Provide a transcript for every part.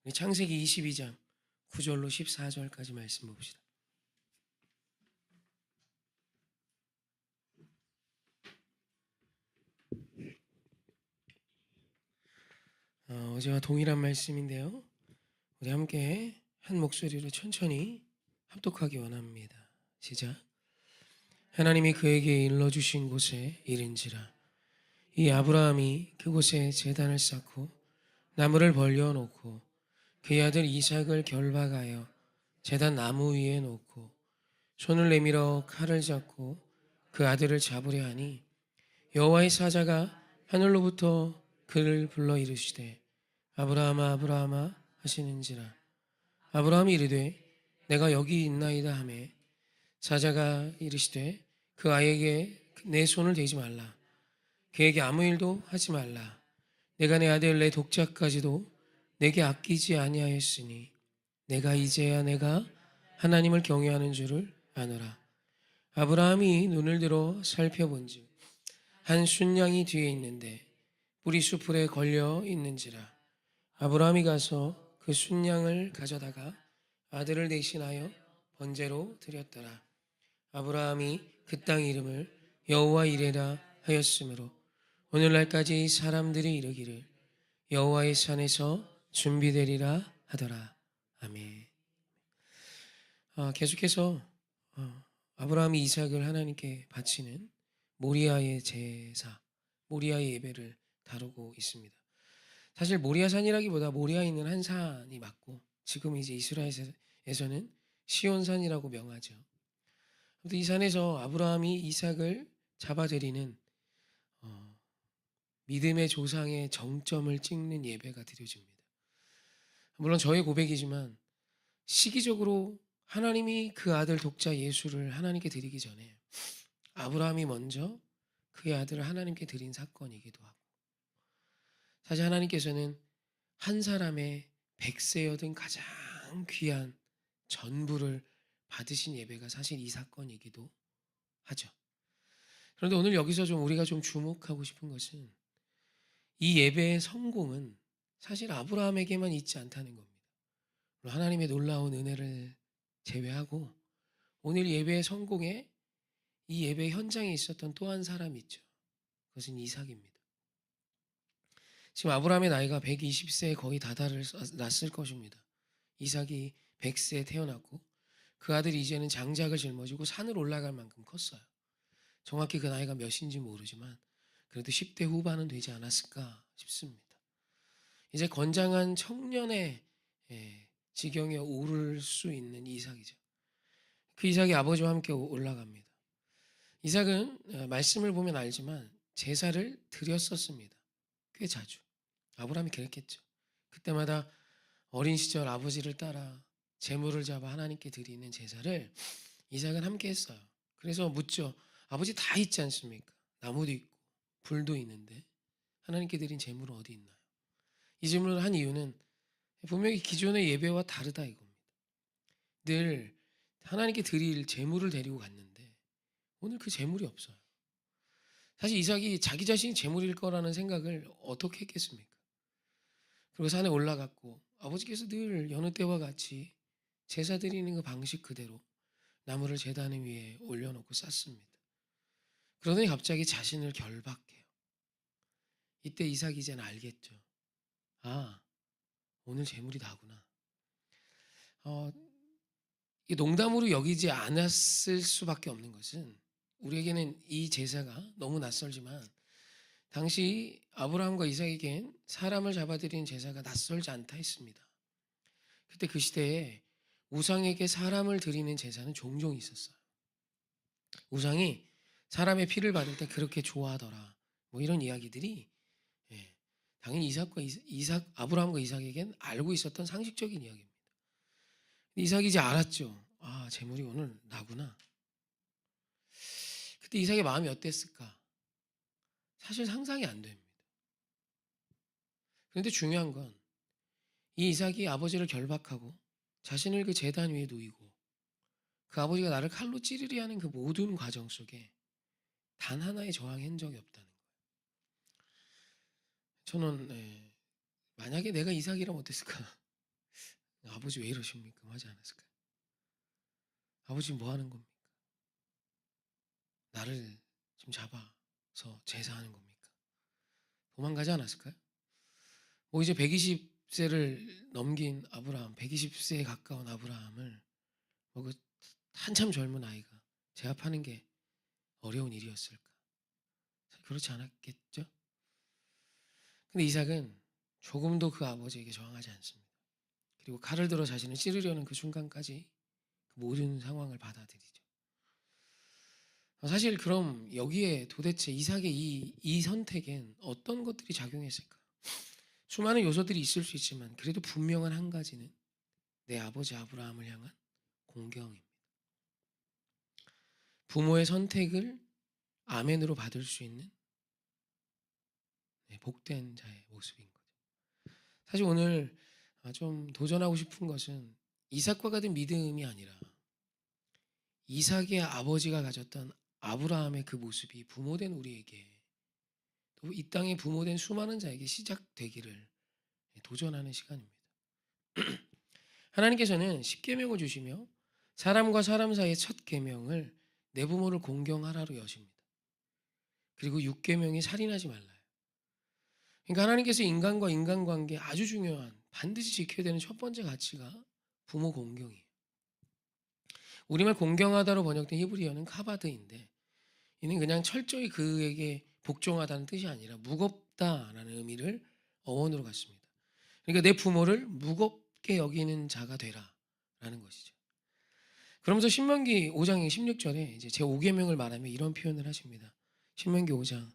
우리 창세기 22장 9절로 14절까지 말씀 봅시다. 어제와 동일한 말씀인데요. 우리 함께 한 목소리로 천천히 합독하기 원합니다. 시작. 하나님이 그에게 일러주신 곳에 이른지라. 이 아브라함이 그곳에 제단을 쌓고 나무를 벌려놓고 그의 아들 이삭을 결박하여 제단 나무 위에 놓고 손을 내밀어 칼을 잡고 그 아들을 잡으려 하니 여호와의 사자가 하늘로부터 그를 불러 이르시되 아브라함아 아브라함아 하시는지라. 아브라함이 이르되 내가 여기 있나이다 하매 사자가 이르시되 그 아이에게 내 손을 대지 말라. 그에게 아무 일도 하지 말라. 내가 내 아들 내 독자까지도 내게 아끼지 아니하였으니 내가 이제야 내가 하나님을 경외하는 줄을 아노라. 아브라함이 눈을 들어 살펴본즉 한 순양이 뒤에 있는데 뿔이 수풀에 걸려 있는지라. 아브라함이 가서 그 순양을 가져다가 아들을 대신하여 번제로 드렸더라. 아브라함이 그 땅 이름을 여호와 이레라 하였으므로 오늘날까지 사람들이 이르기를 여호와의 산에서 준비되리라 하더라. 아멘. 계속해서 아브라함이 이삭을 하나님께 바치는 모리아의 제사, 모리아의 예배를 다루고 있습니다. 사실 모리아산이라기보다 모리아에 있는 한 산이 맞고 지금 이제 이스라엘에서는 시온산이라고 명하죠. 이 산에서 아브라함이 이삭을 잡아들이는 믿음의 조상의 정점을 찍는 예배가 드려집니다. 물론 저의 고백이지만 시기적으로 하나님이 그 아들 독자 예수를 하나님께 드리기 전에 아브라함이 먼저 그의 아들을 하나님께 드린 사건이기도 하고, 사실 하나님께서는 한 사람의 백세 여든 가장 귀한 전부를 받으신 예배가 사실 이 사건이기도 하죠. 그런데 오늘 여기서 우리가 좀 주목하고 싶은 것은 이 예배의 성공은 사실 아브라함에게만 있지 않다는 겁니다. 하나님의 놀라운 은혜를 제외하고 오늘 예배의 성공에 이 예배 현장에 있었던 또 한 사람이 있죠. 그것은 이삭입니다. 지금 아브라함의 나이가 120세에 거의 다다랐을 것입니다. 이삭이 100세에 태어났고 그 아들이 이제는 장작을 짊어지고 산을 올라갈 만큼 컸어요. 정확히 그 나이가 몇인지 모르지만 그래도 10대 후반은 되지 않았을까 싶습니다. 이제 건장한 청년의 지경에 오를 수 있는 이삭이죠. 그 이삭이 아버지와 함께 올라갑니다. 이삭은 말씀을 보면 알지만 제사를 드렸었습니다. 꽤 자주. 아브라함이 그랬겠죠. 그때마다 어린 시절 아버지를 따라 제물을 잡아 하나님께 드리는 제사를 이삭은 함께 했어요. 그래서 묻죠. 아버지 다 있지 않습니까? 나무도 있고 불도 있는데 하나님께 드린 제물은 어디 있나요? 이 질문을 한 이유는 분명히 기존의 예배와 다르다 이겁니다. 늘 하나님께 드릴 제물을 데리고 갔는데 오늘 그 제물이 없어요. 사실 이삭이 자기 자신이 제물일 거라는 생각을 어떻게 했겠습니까? 그리고 산에 올라갔고 아버지께서 늘 여느 때와 같이 제사 드리는 그 방식 그대로 나무를 제단 위에 올려놓고 쌌습니다. 그러더니 갑자기 자신을 결박해요. 이때 이삭이 이제는 알겠죠. 아, 오늘 제물이 나구나. 이 농담으로 여기지 않았을 수밖에 없는 것은 우리에게는 이 제사가 너무 낯설지만 당시 아브라함과 이삭에겐 사람을 잡아들이는 제사가 낯설지 않다 했습니다. 그때 그 시대에 우상에게 사람을 드리는 제사는 종종 있었어요. 우상이 사람의 피를 받을 때 그렇게 좋아하더라. 뭐 이런 이야기들이 당연히 아브라함과 이삭에겐 알고 있었던 상식적인 이야기입니다. 이삭이 이제 알았죠. 아, 제물이 오늘 나구나. 그때 이삭의 마음이 어땠을까? 사실 상상이 안 됩니다. 그런데 중요한 건 이 이삭이 아버지를 결박하고 자신을 그 제단 위에 놓이고 그 아버지가 나를 칼로 찌르리 하는 그 모든 과정 속에 단 하나의 저항한 적이 없다는 거예요. 저는 만약에 내가 이삭이라면 어땠을까? 아버지 왜 이러십니까? 하지 않았을까요? 아버지 뭐 하는 겁니까? 나를 지금 잡아서 제사하는 겁니까? 도망가지 않았을까요? 뭐 이제 120세를 넘긴 아브라함, 120세에 가까운 아브라함을 뭐 그 한참 젊은 아이가 제압하는 게 어려운 일이었을까? 그렇지 않았겠죠? 근데 이삭은 조금도 그 아버지에게 저항하지 않습니다. 그리고 칼을 들어 자신을 찌르려는 그 순간까지 그 모든 상황을 받아들이죠. 사실 그럼 여기에 도대체 이삭의 이 선택엔 어떤 것들이 작용했을까? 수많은 요소들이 있을 수 있지만 그래도 분명한 한 가지는 내 아버지 아브라함을 향한 공경입니다. 부모의 선택을 아멘으로 받을 수 있는 복된 자의 모습인 거죠. 사실 오늘 좀 도전하고 싶은 것은 이삭과 같은 믿음이 아니라 이삭의 아버지가 가졌던 아브라함의 그 모습이 부모된 우리에게 또 이 땅의 부모된 수많은 자에게 시작되기를 도전하는 시간입니다. 하나님께서는 십계명을 주시며 사람과 사람 사이의 첫 계명을 내 부모를 공경하라로 여십니다. 그리고 6계명이 살인하지 말라요. 그러니까 하나님께서 인간과 인간관계 아주 중요한 반드시 지켜야 되는 첫 번째 가치가 부모 공경이에요. 우리말 공경하다로 번역된 히브리어는 카바드인데 이는 그냥 철저히 그에게 복종하다는 뜻이 아니라 무겁다라는 의미를 어원으로 갖습니다. 그러니까 내 부모를 무겁게 여기는 자가 되라라는 것이죠. 그러면서 신명기 5장 16절에 이제 제 5계명을 말하며 이런 표현을 하십니다. 신명기 5장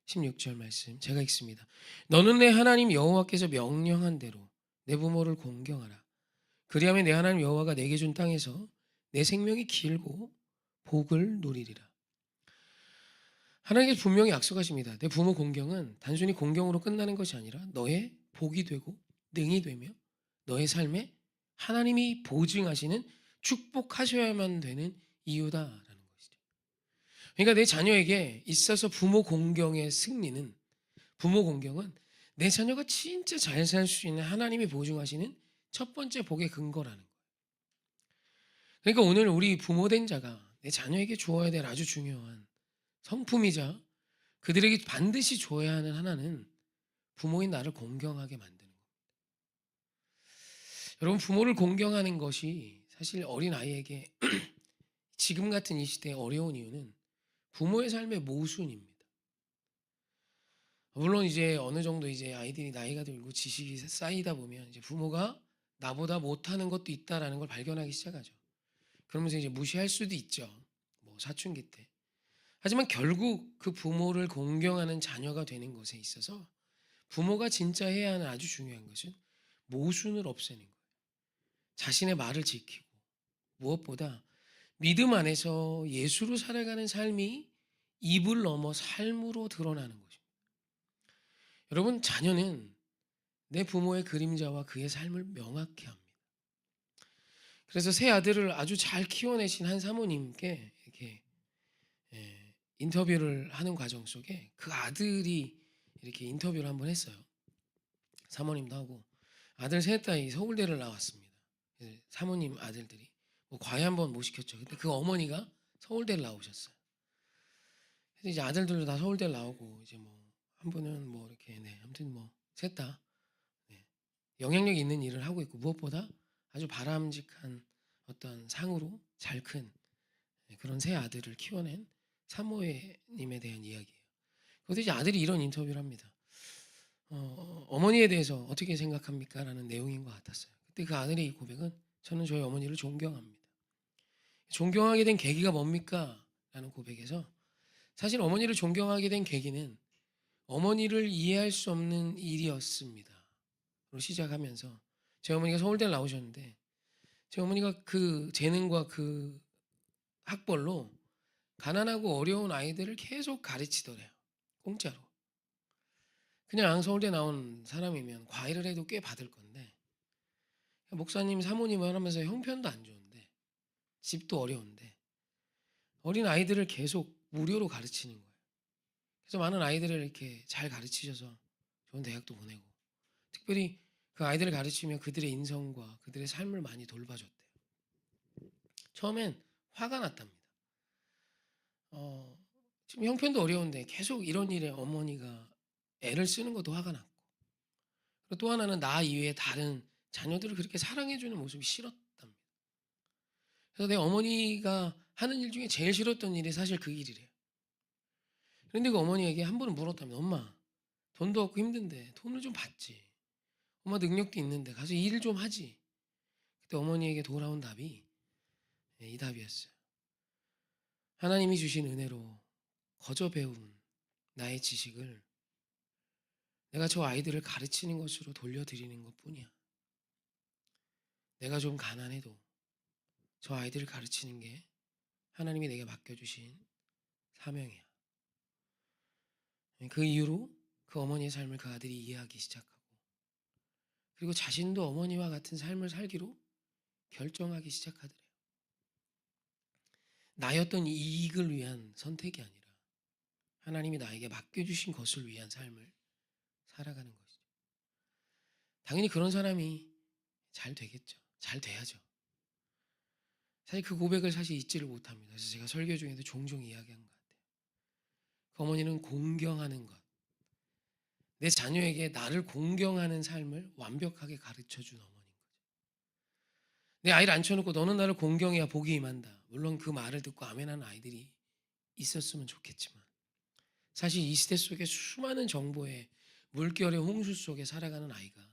16절 말씀 제가 읽습니다. 너는 내 하나님 여호와께서 명령한 대로 내 부모를 공경하라. 그리하면 내 하나님 여호와가 내게 준 땅에서 내 생명이 길고 복을 누리리라. 하나님께서 분명히 약속하십니다. 내 부모 공경은 단순히 공경으로 끝나는 것이 아니라 너의 복이 되고 능이 되며 너의 삶에 하나님이 보증하시는 축복하셔야만 되는 이유다라는 것이죠. 그러니까 내 자녀에게 있어서 부모 공경의 승리는 부모 공경은 내 자녀가 진짜 잘 살 수 있는 하나님이 보증하시는 첫 번째 복의 근거라는 거예요. 그러니까 오늘 우리 부모된 자가 내 자녀에게 주어야 될 아주 중요한 성품이자 그들에게 반드시 줘야 하는 하나는 부모인 나를 공경하게 만드는 겁니다. 여러분 부모를 공경하는 것이 사실 어린 아이에게 지금 같은 이 시대에 어려운 이유는 부모의 삶의 모순입니다. 물론 이제 어느 정도 이제 아이들이 나이가 들고 지식이 쌓이다 보면 이제 부모가 나보다 못하는 것도 있다라는 걸 발견하기 시작하죠. 그러면서 이제 무시할 수도 있죠. 뭐 사춘기 때. 하지만 결국 그 부모를 공경하는 자녀가 되는 것에 있어서 부모가 진짜 해야 하는 아주 중요한 것은 모순을 없애는 거예요. 자신의 말을 지키고 무엇보다 믿음 안에서 예수로 살아가는 삶이 입을 넘어 삶으로 드러나는 것입니다. 여러분 자녀는 내 부모의 그림자와 그의 삶을 명확히 합니다. 그래서 세 아들을 아주 잘 키워내신 한 사모님께 이렇게 인터뷰를 하는 과정 속에 그 아들이 이렇게 인터뷰를 한번 했어요. 사모님도 하고 아들 셋 다 서울대를 나왔습니다. 사모님 아들들이 뭐 과외 한번 못 시켰죠. 근데 그 어머니가 서울대를 나오셨어요. 그래서 이제 아들들도 다 서울대를 나오고 이제 뭐 한 분은 뭐 이렇게 아무튼 뭐 셋 다 영향력 있는 일을 하고 있고 무엇보다 아주 바람직한 어떤 상으로 잘 큰 그런 세 아들을 키워낸 사모님에 대한 이야기예요. 그런데 이제 아들이 이런 인터뷰를 합니다. 어머니에 대해서 어떻게 생각합니까? 라는 내용인 것 같았어요. 그때 그 아들의 이 고백은 저는 저희 어머니를 존경합니다. 존경하게 된 계기가 뭡니까? 라는 고백에서 사실 어머니를 존경하게 된 계기는 어머니를 이해할 수 없는 일이었습니다. 로 시작하면서 제 어머니가 서울대를 나오셨는데 제 어머니가 그 재능과 그 학벌로 가난하고 어려운 아이들을 계속 가르치더래요. 공짜로. 그냥 서울대 나온 사람이면 과외를 해도 꽤 받을 건데 목사님 사모님을 하면서 형편도 안 좋은데 집도 어려운데 어린 아이들을 계속 무료로 가르치는 거예요. 그래서 많은 아이들을 이렇게 잘 가르치셔서 좋은 대학도 보내고 특별히 그 아이들을 가르치며 그들의 인성과 그들의 삶을 많이 돌봐줬대요. 처음엔 화가 났답니다. 지금 형편도 어려운데 계속 이런 일에 어머니가 애를 쓰는 것도 화가 났고, 그리고 또 하나는 나 이외에 다른 자녀들을 그렇게 사랑해주는 모습이 싫었답니다. 그래서 내 어머니가 하는 일 중에 제일 싫었던 일이 사실 그 일이래요. 그런데 그 어머니에게 한 번은 물었답니다. 엄마, 돈도 없고 힘든데 돈을 좀 받지. 엄마 능력도 있는데 가서 일을 좀 하지. 그때 어머니에게 돌아온 답이 이 답이었어요. 하나님이 주신 은혜로 거저 배운 나의 지식을 내가 저 아이들을 가르치는 것으로 돌려드리는 것뿐이야. 내가 좀 가난해도 저 아이들을 가르치는 게 하나님이 내게 맡겨주신 사명이야. 그 이후로 그 어머니의 삶을 그 아들이 이해하기 시작하고, 그리고 자신도 어머니와 같은 삶을 살기로 결정하기 시작하더래요. 나였던 이익을 위한 선택이 아니라 하나님이 나에게 맡겨주신 것을 위한 삶을 살아가는 것이죠. 당연히 그런 사람이 잘 되겠죠. 잘 돼야죠. 사실 그 고백을 사실 잊지를 못합니다. 그래서 제가 설교 중에도 종종 이야기한 것 같아요. 그 어머니는 공경하는 것, 내 자녀에게 나를 공경하는 삶을 완벽하게 가르쳐준 어머니인 거죠. 내 아이를 앉혀놓고 너는 나를 공경해야 복이 임한다. 물론 그 말을 듣고 아멘하는 아이들이 있었으면 좋겠지만, 사실 이 시대 속에 수많은 정보의 물결의 홍수 속에 살아가는 아이가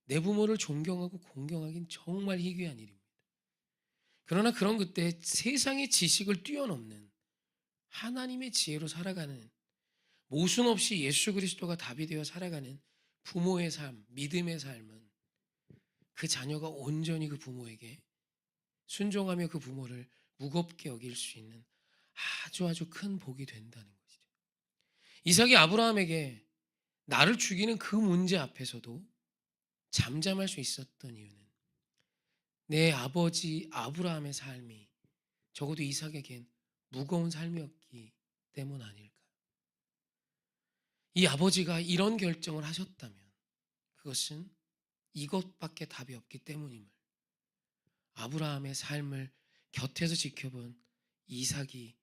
내 부모를 존경하고 공경하긴 정말 희귀한 일입니다. 그러나 그런 그때 세상의 지식을 뛰어넘는 하나님의 지혜로 살아가는, 모순 없이 예수 그리스도가 답이 되어 살아가는 부모의 삶, 믿음의 삶은 그 자녀가 온전히 그 부모에게 순종하며 그 부모를 무겁게 여길 수 있는 아주 큰 복이 된다는 것이죠. 이삭이 아브라함에게 나를 죽이는 그 문제 앞에서도 잠잠할 수 있었던 이유는 내 아버지 아브라함의 삶이 적어도 이삭에겐 무거운 삶이었기 때문 아닐까. 이 아버지가 이런 결정을 하셨다면 그것은 이것밖에 답이 없기 때문임을 아브라함의 삶을 곁에서 지켜본 이삭이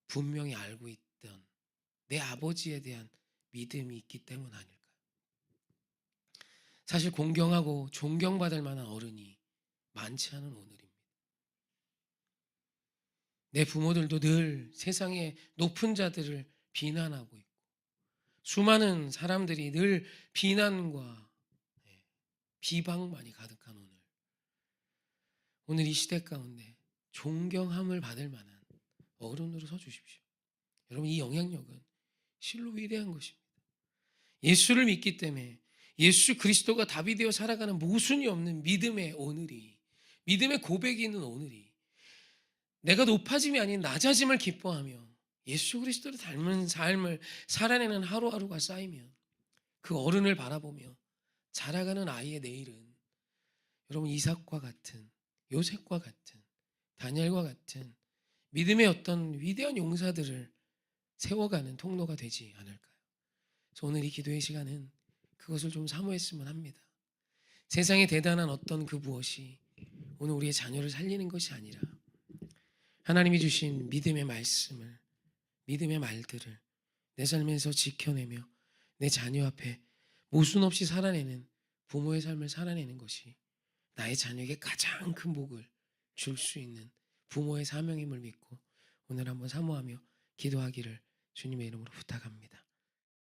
분명히 알고 있던 내 아버지에 대한 믿음이 있기 때문 아닐까요? 사실 공경하고 존경받을 만한 어른이 많지 않은 오늘입니다. 내 부모들도 늘 세상의 높은 자들을 비난하고 있고, 수많은 사람들이 늘 비난과 비방만이 가득한 오늘 이 시대 가운데 존경함을 받을 만한 어른으로 서 주십시오. 여러분, 이 영향력은 실로 위대한 것입니다. 예수를 믿기 때문에 예수 그리스도가 답이 되어 살아가는 모순이 없는 믿음의 오늘이, 믿음의 고백이 있는 오늘이 내가 높아짐이 아닌 낮아짐을 기뻐하며 예수 그리스도를 닮은 삶을 살아내는 하루하루가 쌓이면 그 어른을 바라보며 자라가는 아이의 내일은 여러분 이삭과 같은, 요셉과 같은, 다니엘과 같은 믿음의 어떤 위대한 용사들을 세워가는 통로가 되지 않을까요? 그래서 오늘 이 기도의 시간은 그것을 좀 사모했으면 합니다. 세상에 대단한 어떤 그 무엇이 오늘 우리의 자녀를 살리는 것이 아니라 하나님이 주신 믿음의 말씀을, 믿음의 말들을 내 삶에서 지켜내며 내 자녀 앞에 모순 없이 살아내는 부모의 삶을 살아내는 것이 나의 자녀에게 가장 큰 복을 줄 수 있는 부모의 사명임을 믿고 오늘 한번 사모하며 기도하기를 주님의 이름으로 부탁합니다.